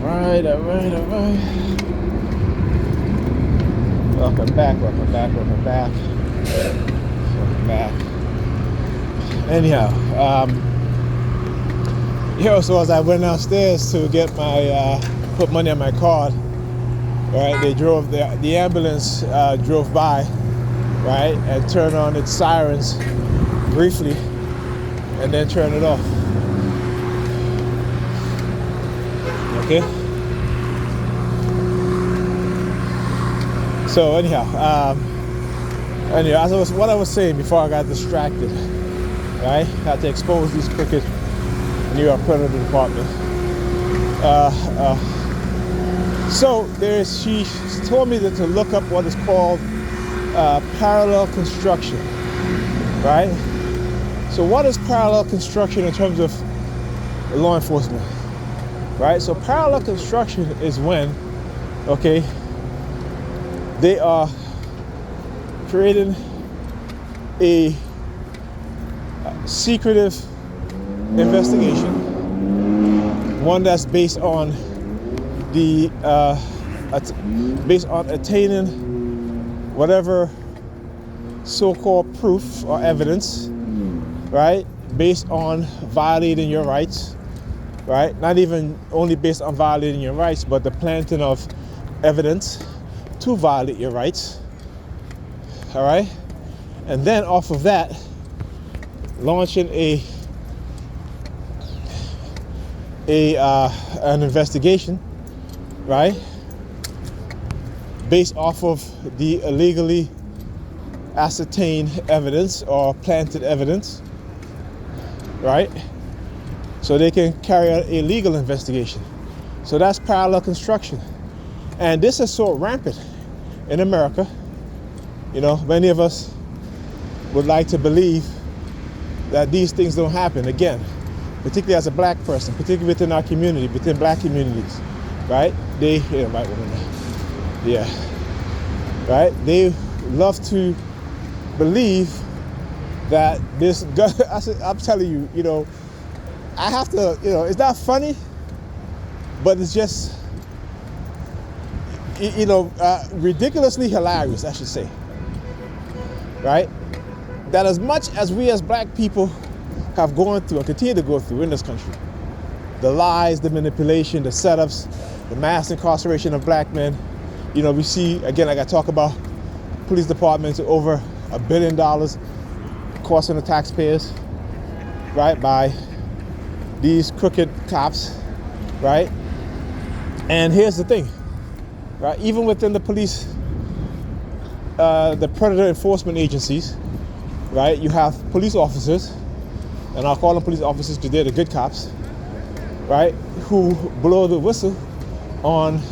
Alright. Welcome back. Anyhow, so as I went downstairs to get my, put money on my card, right, the ambulance drove by, right, and turned on its sirens briefly, and then turned it off. Okay. So anyhow, what I was saying before I got distracted, right? Had to expose these crooked New York Predator Department. So she told me to look up what is called parallel construction, right? So what is parallel construction in terms of law enforcement, right? So parallel construction is when, okay, they are creating a secretive investigation, one that's based on attaining whatever so-called proof or evidence, right? Based on violating your rights, right? Not even only based on violating your rights, but the planting of evidence to violate your rights, all right? And then off of that, launching an investigation, right? Based off of the illegally ascertained evidence or planted evidence, right? So they can carry out a legal investigation. So that's parallel construction. And this is so rampant in America. You know, many of us would like to believe that these things don't happen. Again, particularly as a black person, particularly within our community, within black communities, right? They They love to believe that this gun, I'm telling you, you know, I have to, you know, it's not funny, but it's just, you know, ridiculously hilarious, I should say, right? That as much as we as black people have gone through and continue to go through in this country, the lies, the manipulation, the setups, the mass incarceration of black men, you know, we see, again, like I talk about, police departments over $1 billion costing the taxpayers, right, by these crooked cops, right? And here's the thing, right? Even within the police, the predator enforcement agencies, right? You have police officers, and I'll call them police officers because they're the good cops, right? Who blow the whistle on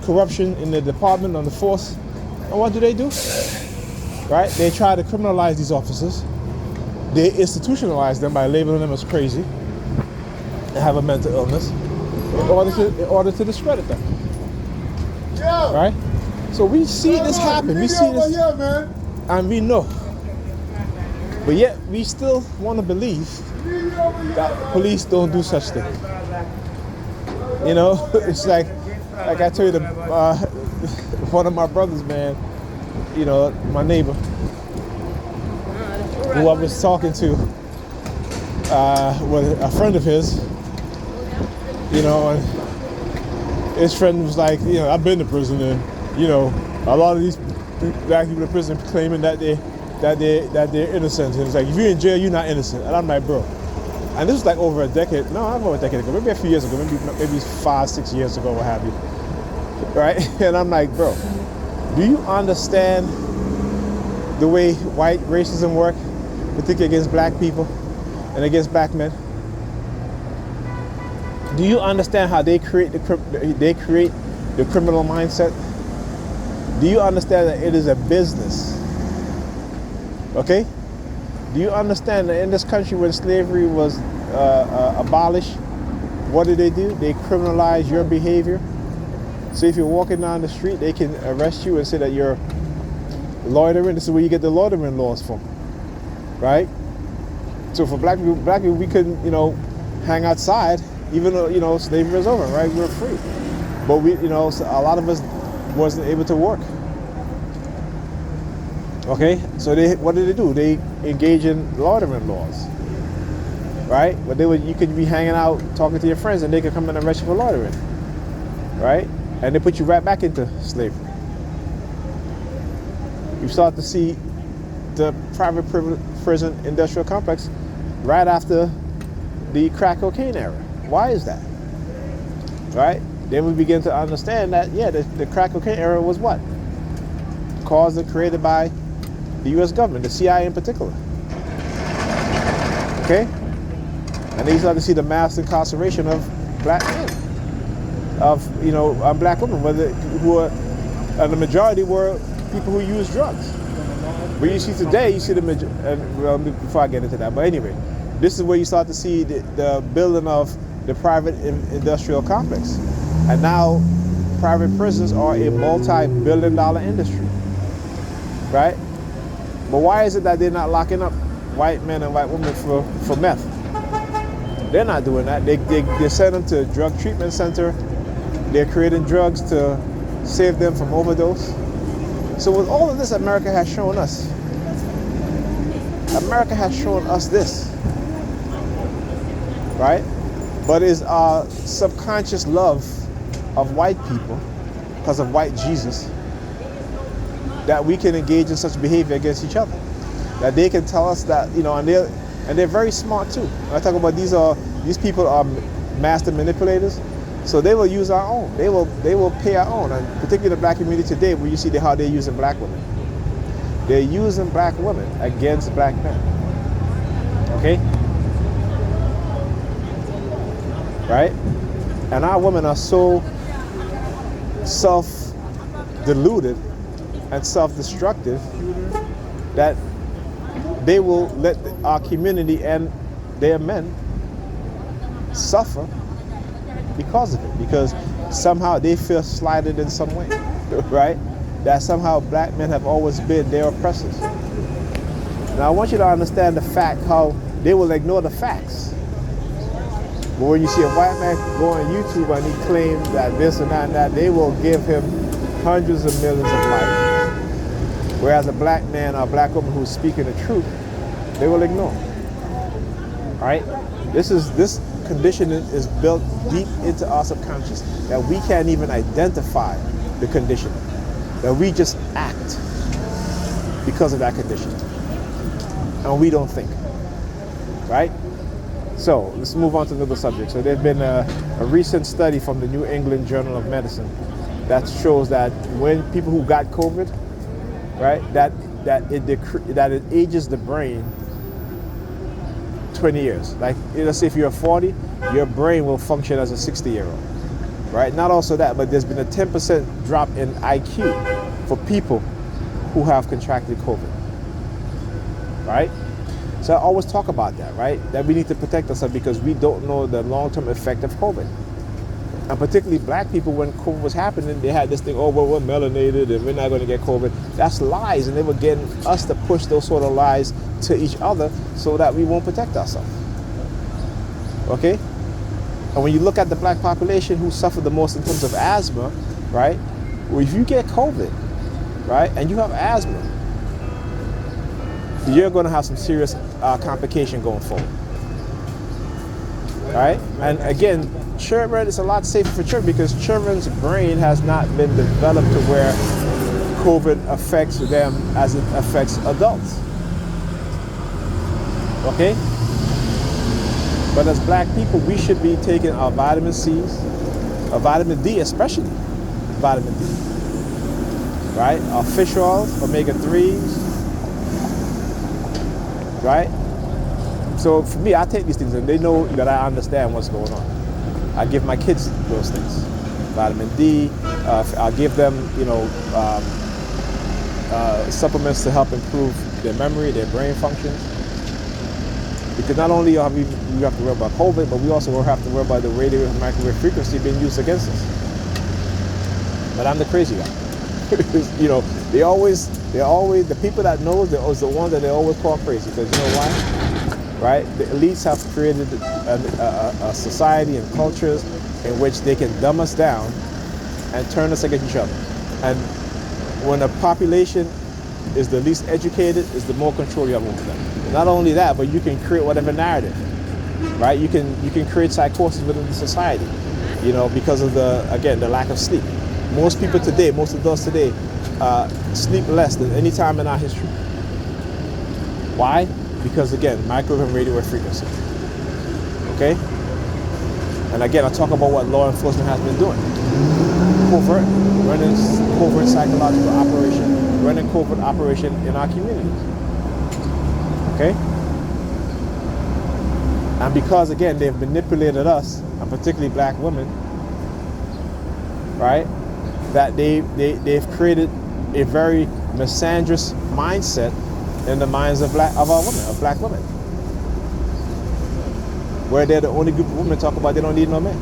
corruption in the department, on the force. And what do? Right? They try to criminalize these officers. They institutionalize them by labeling them as crazy and have a mental illness in order to discredit them. Yeah. Right? So we see this happen. We see this, and we know. But yet we still want to believe that police don't do such things. You know, it's like I told you, one of my brothers, man, you know, my neighbor, who I was talking to, with a friend of his, you know, and his friend was like, you know, I've been to prison, and, you know, a lot of these black people in prison claiming that they're innocent. And it's like, if you're in jail, you're not innocent. And I'm like, bro. And this was like over a decade. No, not over a decade ago. Maybe a few years ago. Maybe 5-6 years ago, what have you. Right? And I'm like, bro, do you understand the way white racism works, particularly against black people and against black men? Do you understand how they create the criminal mindset? Do you understand that it is a business? Okay? Do you understand that in this country when slavery was abolished, what did? They criminalized your behavior. So if you're walking down the street, they can arrest you and say that you're loitering. This is where you get the loitering laws from, right? So for black people, we couldn't, you know, hang outside even though, you know, slavery is over, right? We're free. But we, you know, so a lot of us wasn't able to work. Okay, so what did they do? They engage in loitering laws, right? But you could be hanging out, talking to your friends, and they could come in and arrest you for loitering, right? And they put you right back into slavery. You start to see the private prison industrial complex right after the crack cocaine era. Why is that? Right? Then we begin to understand that, yeah, the crack cocaine era was what? Caused and created by the U.S. government, the CIA in particular. Okay? And then you start to see the mass incarceration of black men, of, you know, black women, and the majority were people who use drugs. But you see today, you see well, before I get into that, but anyway, this is where you start to see the building of the private industrial complex. And now private prisons are a multi-billion-dollar industry, right? But why is it that they're not locking up white men and white women for meth? They're not doing that. They send them to a drug treatment center. They're creating drugs to save them from overdose. So with all of this, America has shown us. America has shown us this, right? But it's our subconscious love of white people, because of white Jesus, that we can engage in such behavior against each other. That they can tell us that, you know, and they're very smart too. When I talk about these people are master manipulators, so they will use our own. They will pay our own, and particularly the black community today, where you see how they're using black women. They're using black women against black men. Okay? Right? And our women are so self-deluded and self-destructive that they will let our community and their men suffer because of it, because somehow they feel slighted in some way, right? That somehow black men have always been their oppressors. Now I want you to understand the fact how they will ignore the facts. But when you see a white man go on YouTube and he claims that this and that and that, they will give him hundreds of millions of likes. Whereas a black man or a black woman who's speaking the truth, they will ignore. All right? This conditioning is built deep into our subconscious that we can't even identify the conditioning. That we just act because of that condition. And we don't think. Right? So let's move on to another subject. So there's been a recent study from the New England Journal of Medicine that shows that when people who got COVID, right, that it ages the brain 20 years. Like, let's say if you're 40, your brain will function as a 60-year-old, right? Not also that, but there's been a 10% drop in IQ for people who have contracted COVID, right? So I always talk about that, right? That we need to protect ourselves because we don't know the long-term effect of COVID. And particularly black people, when COVID was happening, they had this thing, oh, well, we're melanated and we're not going to get COVID. That's lies, and they were getting us to push those sort of lies to each other so that we won't protect ourselves. Okay? And when you look at the black population who suffer the most in terms of asthma, right? Well, if you get COVID, right, and you have asthma, you're going to have some serious complication going forward. Right? And again, children, it's a lot safer for children because children's brain has not been developed to where COVID affects them as it affects adults. Okay? But as black people, we should be taking our vitamin C's, our vitamin D, especially vitamin D. Right? Our fish oils, omega-3s. Right? So for me, I take these things and they know that I understand what's going on. I give my kids those things. Vitamin D, I'll give them, supplements to help improve their memory, their brain functions. Because not only have we have to worry about COVID, but we also have to worry about the radio and microwave frequency being used against us. But I'm the crazy guy. The people that know is the ones that they always call crazy. Because you know why? right? The elites have created a society and cultures in which they can dumb us down and turn us against each other. And when a population is the least educated, is the more control you have over them. Not only that, but you can create whatever narrative, right? You can create psychosis within the society, because of the lack of sleep. Most people today, most adults today, sleep less than any time in our history. Why? Because again, microwave and radio wave frequency. Okay? And again, I talk about what law enforcement has been doing. Running covert psychological operation, running covert operation in our communities. Okay? And because again, they've manipulated us, and particularly black women, right? That they've created a very misandrous mindset in the minds of black women, where they're the only group of women talk about they don't need no men.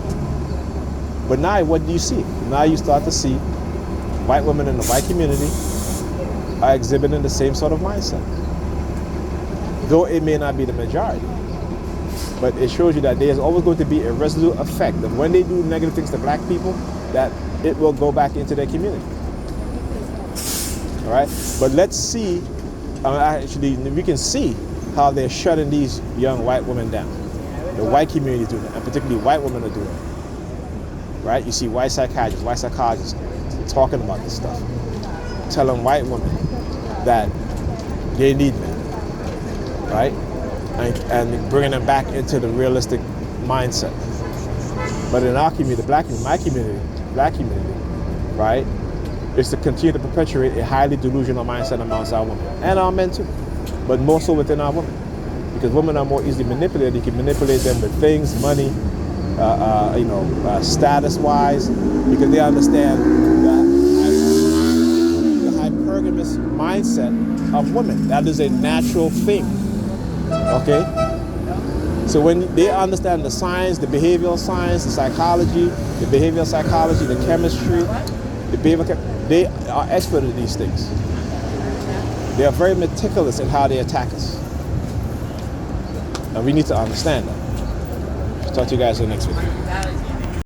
But now what do you see? Now you start to see white women in the white community are exhibiting the same sort of mindset. Though it may not be the majority, but it shows you that there's always going to be a residual effect of when they do negative things to black people, that it will go back into their community. All right? But let's see, actually, we can see how they're shutting these young white women down. The white community is doing it, and particularly white women are doing it. Right? You see white psychologists talking about this stuff, telling white women that they need men, right? And bringing them back into the realistic mindset. But in our community, black community, right, is to continue to perpetuate a highly delusional mindset amongst our women and our men too, but more so within our women, because women are more easily manipulated. You can manipulate them with things, money, status-wise, because they understand the hypergamous mindset of women. That is a natural thing. Okay? So when they understand the science, the behavioral science, the psychology, the behavioral psychology, the chemistry, they are expert at these things. They are very meticulous in how they attack us. And we need to understand that. Talk to you guys in the next video.